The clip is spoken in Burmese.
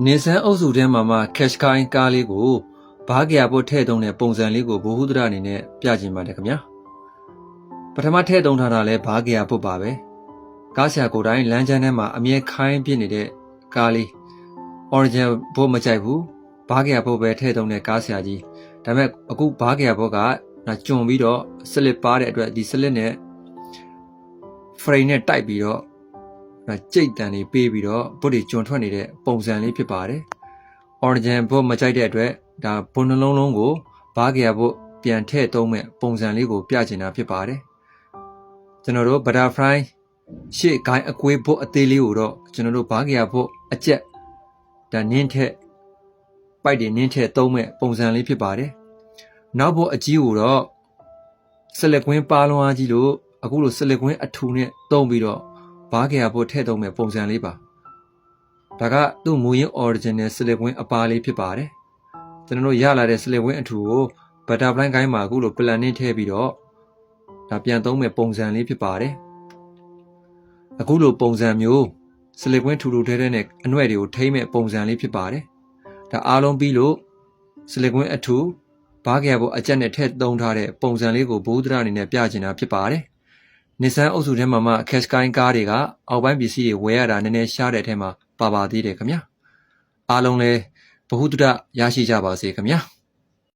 နေဆန်းအုပ်စုထဲမှာမှ cash ကိုင်းကားလေးကိုဘားကရဖို့ထည့်သုံးတဲ့ပုံစံလေးကိုဘ ഹു ဒရအနေနဲ့ပြချင်ပါတယ်ခင်ဗျာပထမထည့်သုံးထားတာလဲဘားကရဖို့ပါပဲကားဆရာကိုယ်တိုင်လမ်းချမ်းထဲမှာအမြဲခိုင်းပြနေတဲ့ကားလေး origin ဘို့မကြိုက်ဘူးဘားကရဖို့ပဲထည့်သုံးတဲ့ကားဆရာကြီးဒါပေမဲ့အခုဘားကရဖို့ကကျွံပြီးတော့စလစ်ပါတဲ့အတွက်ဒီစလစ်နဲ့ frame နဲ့တိုက်ပြီးတော့ကြိတ်တန်လေးပေးပြီးတော့ဘုတ်တွေကျွံထွက်နေတဲ့ပုံစံလေးဖြစ်ပါတယ် origin ဘုတ်မကြိုက်တဲ့အတွက်ဒါဘုံနှလုံးလုံးကိုဘားကရဖို့ပြန်ထည့်သုံးမဲ့ပုံစံလေးကိုပြချင်တာဖြစ်ပါတယ်ကျွန်တော်တို့ butterfly ရှေ့ကိုင်းအကွေးဘုတ်အသေးလေးကိုတော့ကျွန်တော်တို့ဘားကရဖို့အကျက်ဒါနင်းထက်ပိုက်တွေနင်းထက်သုံးမဲ့ပုံစံလေးဖြစ်ပါတယ်နောက်ဘုတ်အကြီးကိုတော့ဆက်လက်ကွင်းပါလွန်အားကြီးလို့အခုလိုဆက်လက်ကွင်းအထူနဲ့သုံးပြီးတော့ဘားကရဖို့ထည့်သုံးမဲ့ပုံစံလေးပါဒါကသူ့မူရင်း original ဆက်လက်ကွင်းအပါလေးဖြစ်ပါတယ်ကျွန်တော်တို့ရလာတဲ့ဆက်လက်ကွင်းအထူကို butterfly ကိုင်းမှာအခုလို plan နဲ့ထည့်ပြီးတော့ဒါပြန်သုံးမဲ့ပုံစံလေးဖြစ်ပါတယ်အခုလိုပုံစံမျိုးဆက်လက်ကွင်းထူထူထဲထဲနဲ့အနှဲ့တွေကိုထိမ့်မဲ့ပုံစံလေးဖြစ်ပါတယ်ဒါအားလုံးပြီးလို့ဆက်လက်ကွင်းအထူဘားကရဖို့အကျက်နဲ့ထည့်သုံးထားတဲ့ပုံစံလေးကိုဘ ഹു ဒရအနေနဲ့ပြချင်တာဖြစ်ပါတယ်နေဆန်းအုပ်စုထဲမှာမှ cash ကိုင်းကားတွေကအောက်ပိုင်းပစ္စည်းတွေဝယ်ရတာနည်းနည်းရှားတဲ့အထက်မှာပါသေးတယ်ခင်ဗျာအားလုံးလည်းဘ ഹു ဒရရရှိကြပါစေခင်ဗျာ